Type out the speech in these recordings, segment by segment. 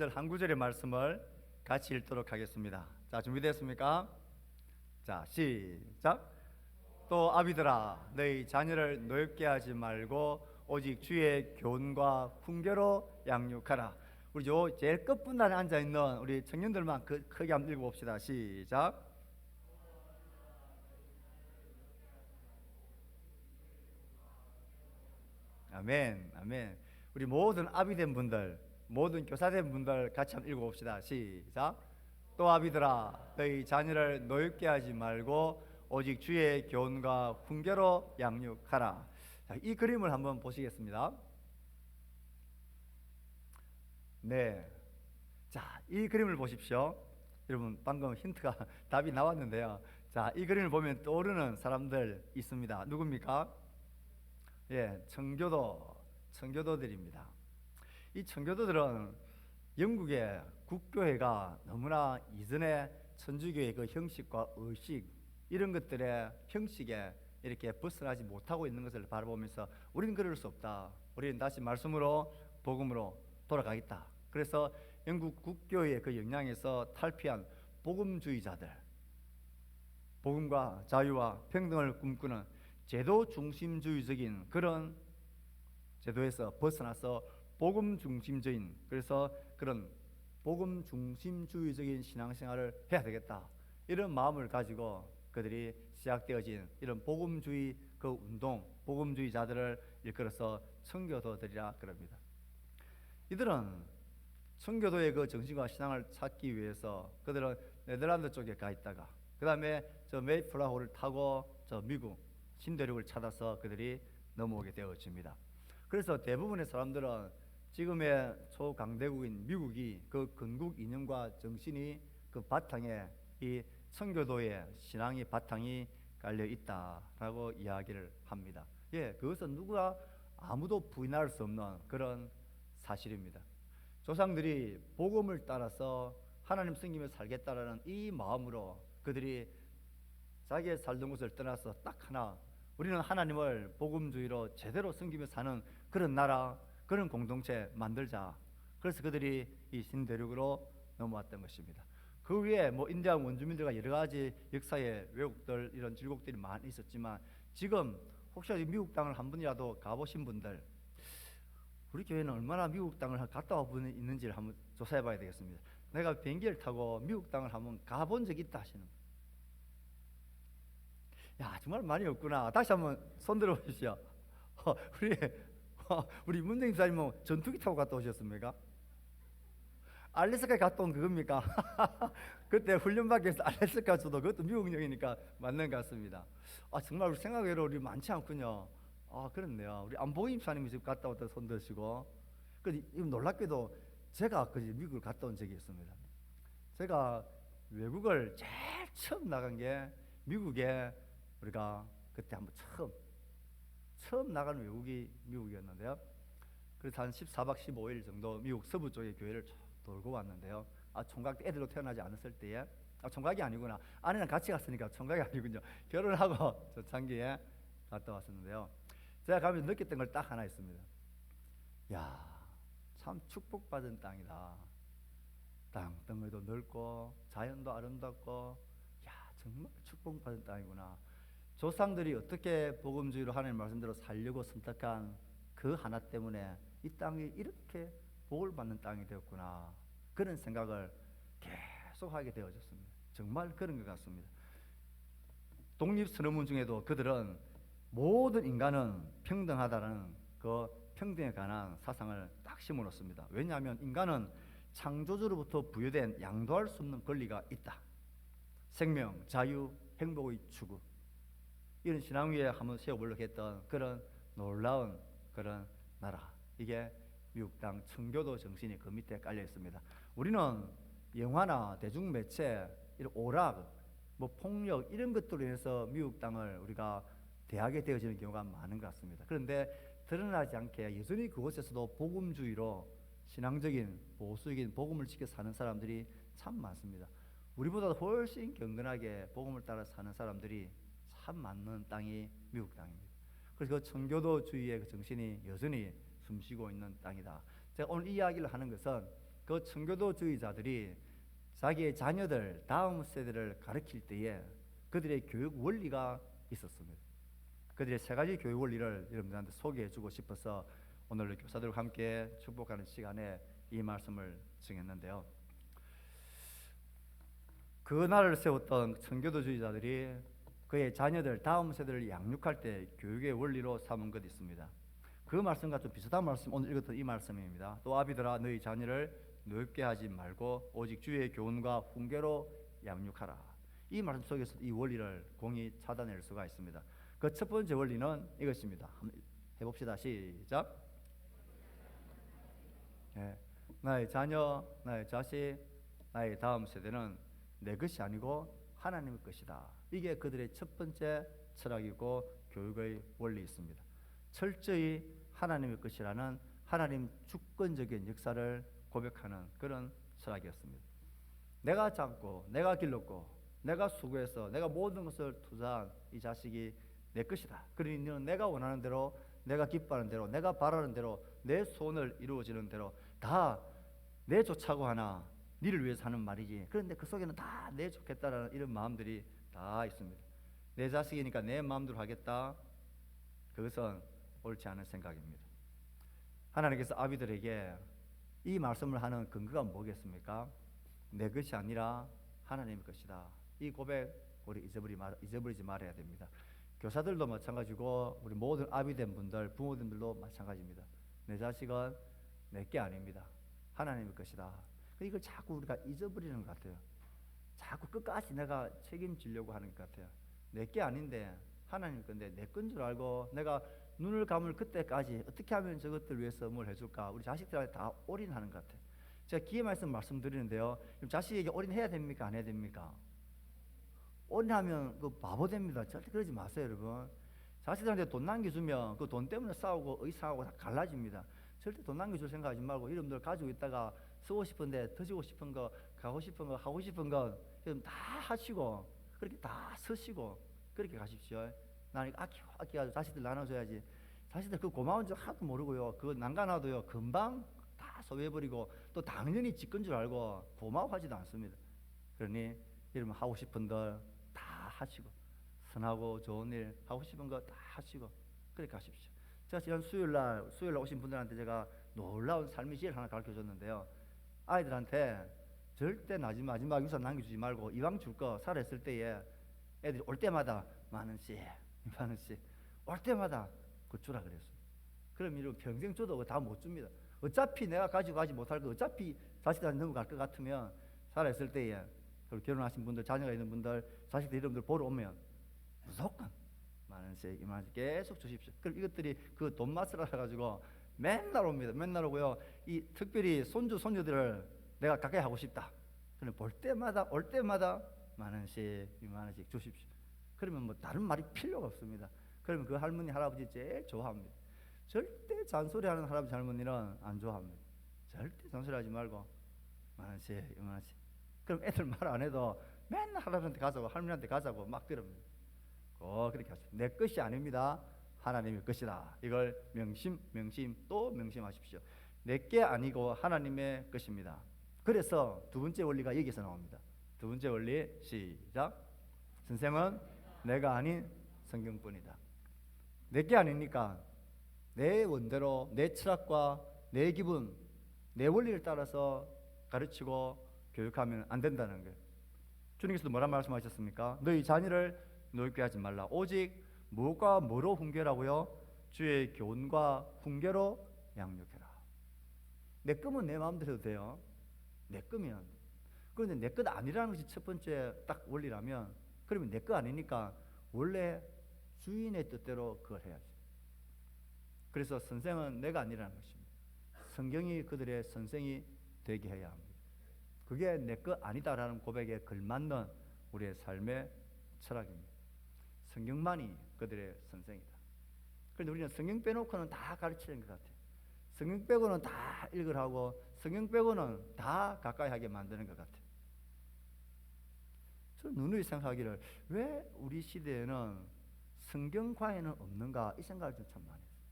4절 한 구절의 말씀을 같이 읽도록 하겠습니다. 자, 준비됐습니까? 자, 시작. 또 아비들아, 너희 자녀를 노엽게 하지 말고 오직 주의 교훈과 훈계로 양육하라. 우리 요 제일 끝분단에 앉아 있는 우리 청년들만 크게 한번 읽어봅시다. 시작. 아멘, 아멘. 우리 모든 아비된 분들, 모든 교사된 분들 같이 한번 읽어봅시다. 시작. 또 아비들아, 너희 자녀를 노엽게 하지 말고 오직 주의 교훈과 훈계로 양육하라. 자, 이 그림을 한번 보시겠습니다. 네. 자, 이 그림을 보십시오. 여러분, 방금 힌트가 답이 나왔는데요. 자, 이 그림을 보면 떠오르는 사람들 있습니다. 누굽니까? 예, 청교도들입니다. 이 청교도들은 영국의 국교회가 너무나 이전에 천주교의 그 형식과 의식 이런 것들의 형식에 이렇게 벗어나지 못하고 있는 것을 바라보면서 우리는 그럴 수 없다. 우리는 다시 말씀으로 복음으로 돌아가겠다. 그래서 영국 국교의 그 영향에서 탈피한 복음주의자들, 복음과 자유와 평등을 꿈꾸는 제도 중심주의적인 그런 제도에서 벗어나서 복음 중심적인, 그래서 그런 복음 중심주의적인 신앙생활을 해야 되겠다, 이런 마음을 가지고 그들이 시작되어진 이런 복음주의 그 운동, 복음주의자들을 일컬어서 청교도들이라 그럽니다. 이들은 청교도의 그 정신과 신앙을 찾기 위해서 그들은 네덜란드 쪽에 가 있다가 그 다음에 저 메이플라워를 타고 저 미국 신대륙을 찾아서 그들이 넘어오게 되어집니다. 그래서 대부분의 사람들은 지금의 초강대국인 미국이 그 건국 이념과 정신이 그 바탕에 이 청교도의 신앙의 바탕이 깔려 있다라고 이야기를 합니다. 예, 그것은 누구나 아무도 부인할 수 없는 그런 사실입니다. 조상들이 복음을 따라서 하나님 섬기며 살겠다라는 이 마음으로 그들이 자기의 살던 곳을 떠나서 딱 하나, 우리는 하나님을 복음주의로 제대로 섬기며 사는 그런 나라, 그런 공동체 만들자. 그래서 그들이 이 신대륙으로 넘어왔던 것입니다. 그 위에 뭐 인디아 원주민들과 여러 가지 역사의 왜곡들, 이런 질곡들이 많이 있었지만 지금 혹시 미국 땅을 한 번이라도 가보신 분들, 우리 교회는 얼마나 미국 땅을 갔다 와 본 있는지를 한번 조사해 봐야 되겠습니다. 내가 비행기를 타고 미국 땅을 한번 가본 적이 있다 하시는 분. 야, 정말 많이 없구나. 다시 한번 손 들어 보십시오. 우리 문정임 사님은 전투기 타고 갔다 오셨습니까? 알래스카에 갔다 온 그겁니까? 그때 훈련받기에서 알래스카 저도 그것도 미국령이니까 맞는 것 같습니다. 아, 정말 우리 생각외로 우리 많지 않군요. 아, 그렇네요. 우리 안보임 사님이 지금 갔다 왔다 손 드시고, 놀랍게도 제가 미국을 갔다 온 적이 있습니다. 제가 외국을 제일 처음 나간 게 미국에, 우리가 그때 한번 처음 나간 외국이 미국이었는데요. 그래서 한 14박 15일 정도 미국 서부 쪽의 교회를 돌고 왔는데요. 아, 총각 때 애들도 태어나지 않았을 때에, 아, 총각이 아니구나. 아내랑 같이 갔으니까 총각이 아니군요. 결혼하고 저 장기에 갔다 왔었는데요. 제가 가면서 느꼈던 걸 딱 하나 있습니다. 야, 참 축복받은 땅이다. 땅덩어리도 넓고 자연도 아름답고, 야, 정말 축복받은 땅이구나. 조상들이 어떻게 복음주의로 하나님 말씀대로 살려고 선택한 그 하나 때문에 이 땅이 이렇게 복을 받는 땅이 되었구나, 그런 생각을 계속 하게 되어졌습니다. 정말 그런 것 같습니다. 독립선언문 중에도 그들은 모든 인간은 평등하다는 그 평등에 관한 사상을 딱 심어놓습니다. 왜냐하면 인간은 창조주로부터 부여된 양도할 수 없는 권리가 있다. 생명, 자유, 행복의 추구, 이런 신앙 위에 한번 세워보려고 했던 그런 놀라운 그런 나라, 이게 미국 땅 청교도 정신이 그 밑에 깔려 있습니다. 우리는 영화나 대중매체, 이런 오락, 뭐 폭력 이런 것들로 인해서 미국 땅을 우리가 대하게 되어지는 경우가 많은 것 같습니다. 그런데 드러나지 않게 여전히 그곳에서도 복음주의로 신앙적인 보수적인 복음을 지켜 사는 사람들이 참 많습니다. 우리보다 훨씬 경건하게 복음을 따라 사는 사람들이 참 많은 땅이 미국 땅입니다. 그래서 그 청교도주의의 그 정신이 여전히 숨쉬고 있는 땅이다. 제가 오늘 이 이야기를 하는 것은 그 청교도주의자들이 자기의 자녀들 다음 세대를 가르칠 때에 그들의 교육 원리가 있었습니다. 그들의 세 가지 교육 원리를 여러분들한테 소개해주고 싶어서 오늘 교사들과 함께 축복하는 시간에 이 말씀을 정했는데요. 그 나라를 세웠던 청교도주의자들이 그의 자녀들 다음 세대를 양육할 때 교육의 원리로 삼은 것이 있습니다. 그 말씀과 좀 비슷한 말씀, 오늘 읽었던 이 말씀입니다. 또 아비들아 너희 자녀를 노엽게 하지 말고 오직 주의 교훈과 훈계로 양육하라. 이 말씀 속에서 이 원리를 공히 찾아낼 수가 있습니다. 그 첫 번째 원리는 이것입니다. 한번 해봅시다. 시작. 네. 나의 자녀, 나의 자식, 나의 다음 세대는 내 것이 아니고 하나님의 것이다. 이게 그들의 첫 번째 철학이고 교육의 원리 있습니다. 철저히 하나님의 것이라는 하나님 주권적인 역사를 고백하는 그런 철학이었습니다. 내가 잡고 내가 길렀고 내가 수고해서 내가 모든 것을 투자한 이 자식이 내 것이다. 그러니 너는 내가 원하는 대로, 내가 기뻐하는 대로, 내가 바라는 대로, 내 소원을 이루어지는 대로 다 내 좋자고 하나 니를 위해서 하는 말이지. 그런데 그 속에는 다 내 좋겠다라는 이런 마음들이 다 있습니다. 내 자식이니까 내 마음대로 하겠다. 그것은 옳지 않은 생각입니다. 하나님께서 아비들에게 이 말씀을 하는 근거가 뭐겠습니까? 내 것이 아니라 하나님의 것이다. 이 고백 우리 잊어버리지 말아야 됩니다. 교사들도 마찬가지고 우리 모든 아비된 분들, 부모님들도 마찬가지입니다. 내 자식은 내게 아닙니다. 하나님의 것이다. 이걸 자꾸 우리가 잊어버리는 것 같아요. 자꾸 끝까지 내가 책임지려고 하는 것 같아요. 내게 아닌데 하나님 건데 내 건 줄 알고 내가 눈을 감을 그때까지 어떻게 하면 저것들 위해서 뭘 해줄까? 우리 자식들한테 다 올인하는 것 같아요. 제가 기회 말씀드리는데요. 자식에게 올인해야 됩니까? 안 해야 됩니까? 올인하면 그 바보 됩니다. 절대 그러지 마세요, 여러분. 자식들한테 돈 남겨주면 그 돈 때문에 싸우고 의상하고 다 갈라집니다. 절대 돈 남겨줄 생각하지 말고 여러분들 가지고 있다가 쓰고 싶은데 드시고 싶은 거, 가고 싶은 거, 하고 싶은 거 다 하시고 그렇게 다 쓰시고 그렇게 가십시오. 나는 아끼가지고 자식들 나눠줘야지. 자식들 그 고마운 줄 하나도 모르고요. 그거 난가놔도요 금방 다 소외해버리고 또 당연히 지 건 줄 알고 고마워하지도 않습니다. 그러니 여러분 하고 싶은 걸 다 하시고 선하고 좋은 일 하고 싶은 거 다 하시고 그렇게 가십시오. 제가 지난 수요일날 오신 분들한테 제가 놀라운 삶의 지혜를 하나 가르쳐줬는데요. 아이들한테 절대 마지막 유산 남겨주지 말고 이왕 줄 거 살아있을 때에 애들이 올 때마다 만 원씩 올 때마다 그 주라 그랬어요. 그럼 이러면 평생 줘도 다 못 줍니다. 어차피 내가 가지고 가지 못할 거 어차피 자식들한테 넘어갈 것 같으면 살아있을 때에 그리고 결혼하신 분들, 자녀가 있는 분들, 자식들 이름들 보러 오면 무조건 만 원씩, 2만 원씩 계속 주십시오. 그럼 이것들이 그 돈 맛을 알아가지고 맨날 옵니다. 맨날 오고요. 이 특별히 손주들을 내가 가까이 하고 싶다. 그럼 올 때마다 만 원씩, 2만 원씩 주십시오. 그러면 뭐 다른 말이 필요가 없습니다. 그러면 그 할머니, 할아버지 제일 좋아합니다. 절대 잔소리하는 할아버지, 할머니는 안 좋아합니다. 절대 잔소리하지 말고 만 원씩, 2만 원씩. 그럼 애들 말 안 해도 맨날 할아버지한테 가자고 할머니한테 가자고 막 그럽니다. 그렇게 하십시오. 내 것이 아닙니다. 하나님의 것이다. 이걸 명심 또 명심하십시오. 내게 아니고 하나님의 것입니다. 그래서 두 번째 원리가 여기서 나옵니다. 두 번째 원리 시작. 선생은 내가 아닌 성경뿐이다. 내게 아니니까 내 원대로 내 철학과 내 기분, 내 원리를 따라서 가르치고 교육하면 안 된다는 거예요. 주님께서도 뭐라 말씀하셨습니까? 너희 자녀를 노엽게 하지 말라. 오직 무엇과 뭐로 훈계라고요? 주의 교훈과 훈계로 양육해라. 내 거면 내 마음대로 해도 돼요. 내 거면. 그런데 내 것 아니라는 것이 첫 번째 딱 원리라면 그러면 내 거 아니니까 원래 주인의 뜻대로 그걸 해야지. 그래서 선생은 내가 아니라는 것입니다. 성경이 그들의 선생이 되게 해야 합니다. 그게 내 거 아니다라는 고백에 걸맞는 우리의 삶의 철학입니다. 성경만이 그들의 선생이다. 그런데 우리는 성경 빼놓고는 다 가르치는 것 같아요. 성경 빼고는 다 읽으라고, 성경 빼고는 다 가까이 하게 만드는 것 같아요. 저는 누누이 생각하기를 왜 우리 시대에는 성경과에는 없는가 이 생각을 좀 참 많이 했어요.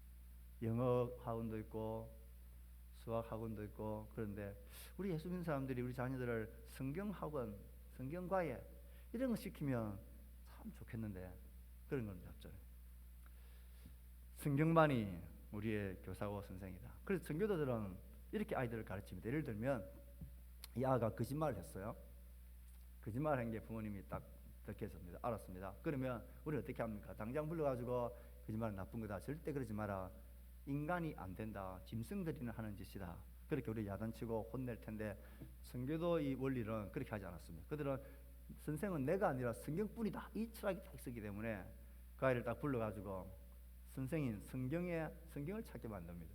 영어 학원도 있고 수학 학원도 있고. 그런데 우리 예수 믿는 사람들이 우리 자녀들을 성경 학원, 성경 과외 이런 거 시키면 참 좋겠는데 그런 건 없죠. 성경만이 우리의 교사고 선생이다. 그래서 전교도들은 이렇게 아이들을 가르칩니다. 예를 들면 이 아가 거짓말을 했어요. 거짓말을 한 게 부모님이 딱 듣겠습니다. 알았습니다. 그러면 우리 어떻게 합니까? 당장 불러가지고 거짓말은 나쁜 거다. 절대 그러지 마라. 인간이 안 된다. 짐승들이나 하는 짓이다. 그렇게 우리 야단치고 혼낼 텐데 선교도 이 원리는 그렇게 하지 않았습니다. 그들은 선생은 내가 아니라 성경뿐이다. 이 철학이 딱 있었기 때문에 그 아이를 딱 불러가지고 선생인 성경을 찾게 만듭니다.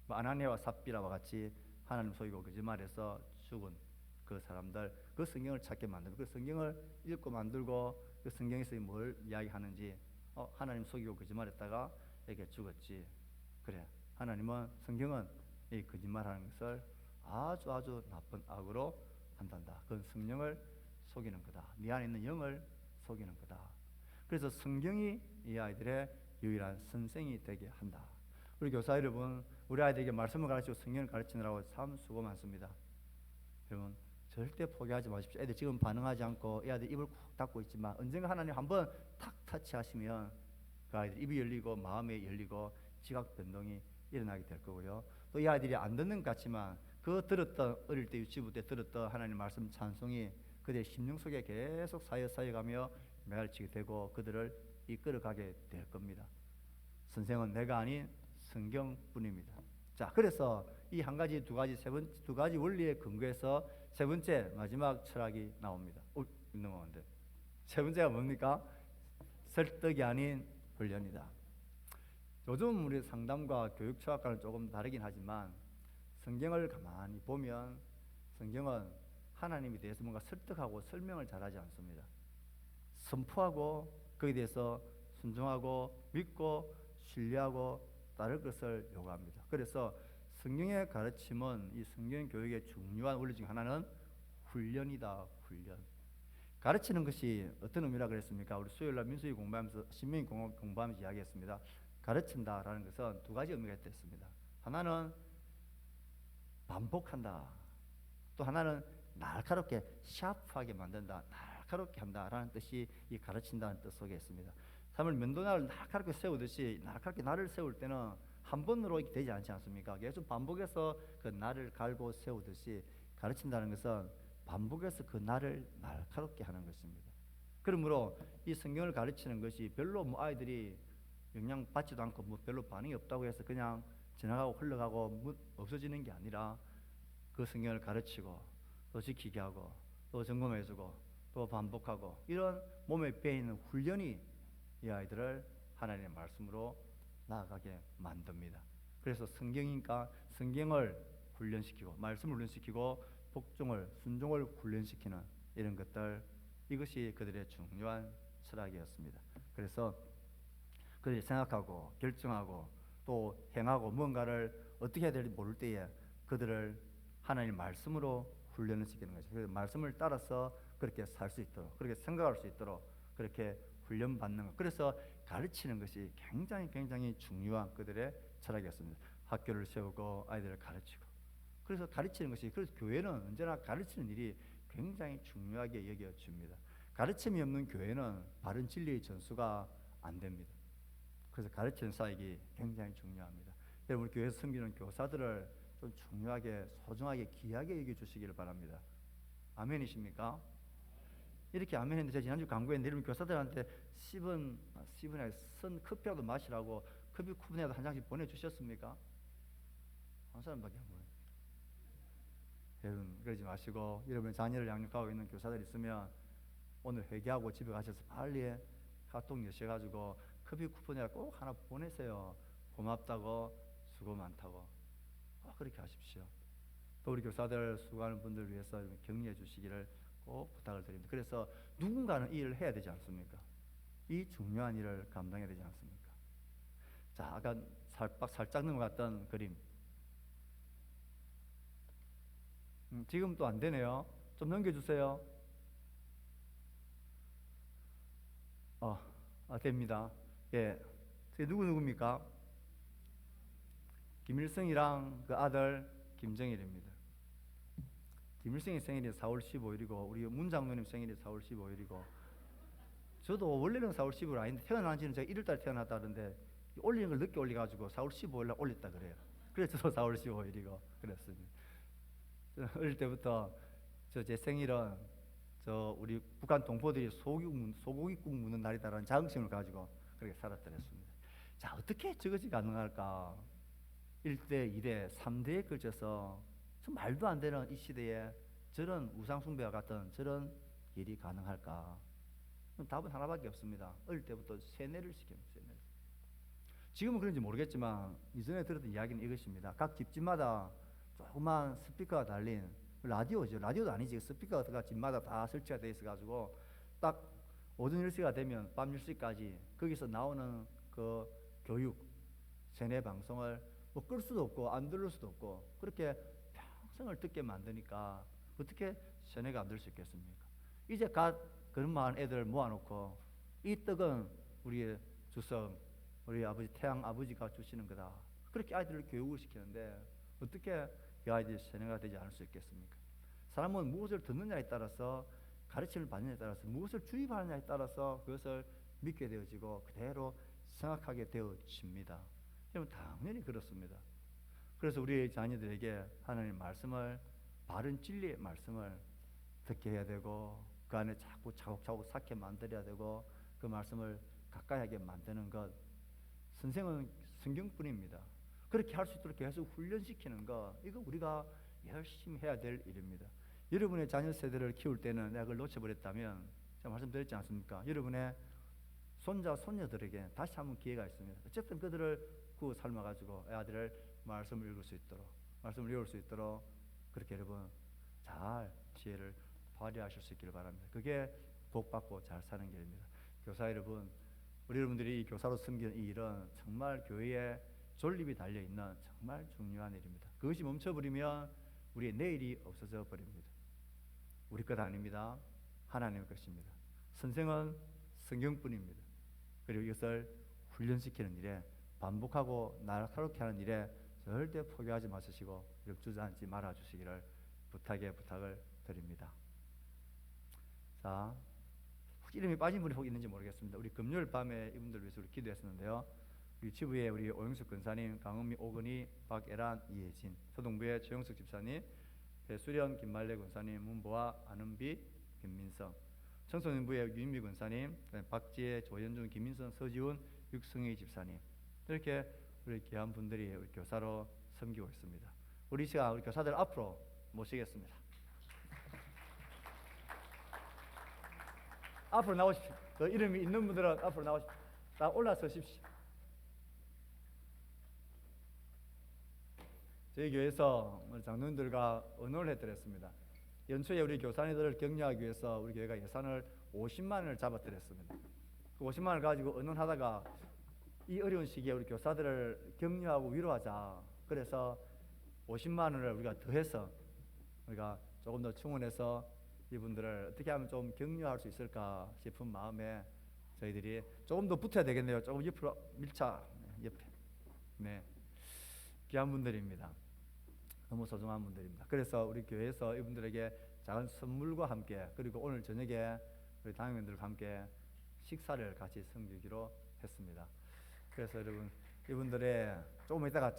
뭐 아나니아와 삽비라와 같이 하나님 속이고 거짓말해서 죽은 그 사람들, 그 성경을 찾게 만들고 그 성경을 읽고 만들고 그 성경에서 뭘 이야기하는지 하나님 속이고 거짓말했다가 이렇게 죽었지. 그래, 하나님은 성경은 이 거짓말하는 것을 아주 나쁜 악으로 한단다. 그건 성령을 속이는 거다. 네 안에 있는 영을 속이는 거다. 그래서 성경이 이 아이들의 유일한 선생이 되게 한다. 우리 교사 여러분, 우리 아이들에게 말씀을 가르치고 성경을 가르치느라고 참 수고 많습니다. 여러분 절대 포기하지 마십시오. 애들 지금 반응하지 않고 이 아이들 입을 콕 닫고 있지만 언젠가 하나님 한번 탁 터치하시면 그 아이들 입이 열리고 마음이 열리고 지각 변동이 일어나게 될 거고요. 또 이 아이들이 안 듣는 것 같지만 그 들었던 어릴 때 유치부 때 들었던 하나님 말씀 찬송이 그들의 심령 속에 계속 쌓여가며 메아리치게 되고 그들을 이끌어가게 될 겁니다. 선생은 내가 아닌 성경뿐입니다. 자, 그래서 이 한 가지, 두 가지 원리에 근거해서 세 번째 마지막 철학이 나옵니다. 넘어가는데 세 번째가 뭡니까? 설득이 아닌 훈련이다. 요즘 우리 상담과 교육 철학과는 조금 다르긴 하지만 성경을 가만히 보면 성경은 하나님에 대해서 뭔가 설득하고 설명을 잘하지 않습니다. 선포하고 거기에 대해서 순종하고 믿고 신뢰하고 따를 것을 요구합니다. 그래서 성경의 가르침은 이 성경 교육의 중요한 원리 중 하나는 훈련이다. 훈련. 가르치는 것이 어떤 의미라 그랬습니까? 우리 수요일날 민수기 공부하면서 신명기 공부하면서 이야기했습니다. 가르친다라는 것은 두 가지 의미가 있습니다. 하나는 반복한다. 또 하나는 날카롭게 샤프하게 만든다. 날카롭게 한다라는 뜻이 이 가르친다는 뜻 속에 있습니다. 사람을 면도날을 날카롭게 세우듯이 날카롭게 날을 세울 때는 한 번으로 되지 않지 않습니까? 계속 반복해서 그 날을 갈고 세우듯이 가르친다는 것은 반복해서 그 날을 날카롭게 하는 것입니다. 그러므로 이 성경을 가르치는 것이 별로 아이들이 영향 받지도 않고 별로 반응이 없다고 해서 그냥 지나가고 흘러가고 없어지는 게 아니라 그 성경을 가르치고 또 지키게 하고 또 점검해주고 또 반복하고 이런 몸에 배이는 훈련이 이 아이들을 하나님의 말씀으로 나아가게 만듭니다. 그래서 성경이니까 성경을 훈련시키고 말씀을 훈련시키고 복종을 순종을 훈련시키는 이런 것들, 이것이 그들의 중요한 철학이었습니다. 그래서 그들이 생각하고 결정하고 또 행하고 뭔가를 어떻게 해야 될지 모를 때에 그들을 하나님 말씀으로 훈련을 시키는 거죠. 그래서 말씀을 따라서 그렇게 살 수 있도록, 그렇게 생각할 수 있도록 그렇게 훈련받는 것. 그래서 가르치는 것이 굉장히 중요한 그들의 철학이었습니다. 학교를 세우고 아이들을 가르치고. 그래서 가르치는 것이, 그래서 교회는 언제나 가르치는 일이 굉장히 중요하게 여겨집니다. 가르침이 없는 교회는 바른 진리의 전수가 안 됩니다. 그래서 가르치는 사역이 굉장히 중요합니다. 여러분, 교회에서 섬기는 교사들을 좀 중요하게, 소중하게, 귀하게 여겨주시기를 바랍니다. 아멘이십니까? 이렇게 아멘 했는데, 제가 지난주 강구했는데 여러분 교사들한테 10원에 선 커피라도 마시라고 커피 쿠폰이라도 한 장씩 보내주셨습니까? 한 사람밖에 안 보내요. 여러분 그러지 마시고, 여러분 자녀를 양육하고 있는 교사들 있으면 오늘 회개하고 집에 가셔서 빨리 카톡 여셔가지고 커피 쿠폰이라도 꼭 하나 보내세요. 고맙다고, 수고 많다고. 그렇게 하십시오. 또 우리 교사들 수고하는 분들 위해서 격려해 주시기를 꼭 부탁을 드립니다. 그래서 누군가는 이 일을 해야 되지 않습니까? 이 중요한 일을 감당해야 되지 않습니까? 자, 아까 살짝 넘어갔던 그림. 지금 또 안 되네요. 좀 넘겨주세요. 됩니다. 예, 누구입니까? 김일성이랑 그 아들 김정일입니다. 김일성의 생일이 4월 15일이고 우리 문 장로님 생일이 4월 15일이고 저도 원래는 4월 15일 아닌데 태어난 지는 제가 1월달에 태어났다는데 올리는 걸 늦게 올려가지고 4월 15일날 올렸다 그래요. 그래서 저도 4월 15일이고 그랬습니다. 어릴 때부터 제 생일은 우리 북한 동포들이 소고기국 묻는 날이다라는 자긍심을 가지고 그렇게 살았더랬습니다. 자, 어떻게 저것이 가능할까? 1대, 2대, 3대에 걸쳐서 말도 안 되는 이 시대에 저런 우상숭배와 같은 저런 일이 가능할까? 답은 하나밖에 없습니다. 어릴 때부터 세뇌를 시킵니다. 세뇌를. 지금은 그런지 모르겠지만 이전에 들었던 이야기는 이것입니다. 각 집집마다 조그만 스피커가 달린 라디오죠. 라디오도 아니지. 스피커가 집마다 다 설치가 되어 있어가지고 딱 오전 10시가 되면 밤 10시까지 거기서 나오는 그 교육, 세뇌 방송을 뭐 끌 수도 없고 안 들을 수도 없고 그렇게 평생을 듣게 만드니까 어떻게 세뇌가 안 될 수 있겠습니까? 이제 그런 많은 애들 모아놓고 이 떡은 우리의 주성, 우리 아버지 태양 아버지가 주시는 거다. 그렇게 아이들을 교육을 시키는데 어떻게 이 아이들이 세뇌가 되지 않을 수 있겠습니까? 사람은 무엇을 듣느냐에 따라서 가르침을 받느냐에 따라서 무엇을 주입하느냐에 따라서 그것을 믿게 되어지고 그대로 생각하게 되어집니다. 여러분 당연히 그렇습니다. 그래서 우리 자녀들에게 하나님의 말씀을 바른 진리의 말씀을 듣게 해야 되고 그 안에 자꾸 차곡차곡 쌓게 만들어야 되고 그 말씀을 가까이 하게 만드는 것 선생은 성경뿐입니다. 그렇게 할 수 있도록 계속 훈련시키는 것 이거 우리가 열심히 해야 될 일입니다. 여러분의 자녀 세대를 키울 때는 내가 그걸 놓쳐버렸다면 제가 말씀드렸지 않습니까? 여러분의 손자 손녀들에게 다시 한번 기회가 있습니다. 어쨌든 그들을 삶아가지고 아들을 말씀을 읽을 수 있도록 말씀을 외울 수 있도록 그렇게 여러분 잘 지혜를 발휘하실 수 있기를 바랍니다. 그게 복받고 잘 사는 길입니다. 교사 여러분, 우리 여러분들이 이 교사로 섬기는 이 일은 정말 교회에 존립이 달려있는 정말 중요한 일입니다. 그것이 멈춰버리면 우리의 내일이 없어져 버립니다. 우리 것 아닙니다. 하나님의 것입니다. 선생은 성경뿐입니다. 그리고 이것을 훈련시키는 일에 반복하고 날카롭게 하는 일에 절대 포기하지 마시고 주저앉지 말아주시기를 부탁을 드립니다. 자, 혹시 이름이 빠진 분이 혹 있는지 모르겠습니다. 우리 금요일 밤에 이분들 위해서 우리 기도했었는데요. 우리 지부에 우리 오영숙 권사님, 강은미, 오건희, 박애란, 이혜진, 서동부의 최영숙 집사님, 배수련, 김말래 권사님, 문보아, 안은비, 김민성, 청소년부의 유인미 권사님, 박지혜, 조현준, 김민선, 서지훈, 육성희 집사님 이렇게 우리 귀한 분들이 우리 교사로 섬기고 있습니다. 우리 시간 우리 교사들 앞으로 모시겠습니다. 앞으로 나오십시오. 그 이름이 있는 분들은 앞으로 나오십시오. 다 올라서십시오. 저희 교회에서 우리 장로님들과 의논을 해드렸습니다. 연초에 우리 교사님들을 격려하기 위해서 우리 교회가 예산을 50만 원을 잡아드렸습니다. 그 50만 원을 가지고 의논하다가 이 어려운 시기에 우리 교사들을 격려하고 위로하자. 그래서 50만 원을 우리가 더해서 우리가 조금 더 충원해서 이분들을 어떻게 하면 좀 격려할 수 있을까 싶은 마음에 저희들이 조금 더 붙어야 되겠네요. 조금 옆으로 밀착 옆에. 네, 귀한 분들입니다. 너무 소중한 분들입니다. 그래서 우리 교회에서 이분들에게 작은 선물과 함께 그리고 오늘 저녁에 우리 당회원들과 함께 식사를 같이 섬기기로 했습니다. 그래서 여러분 이분들의 조금 이따가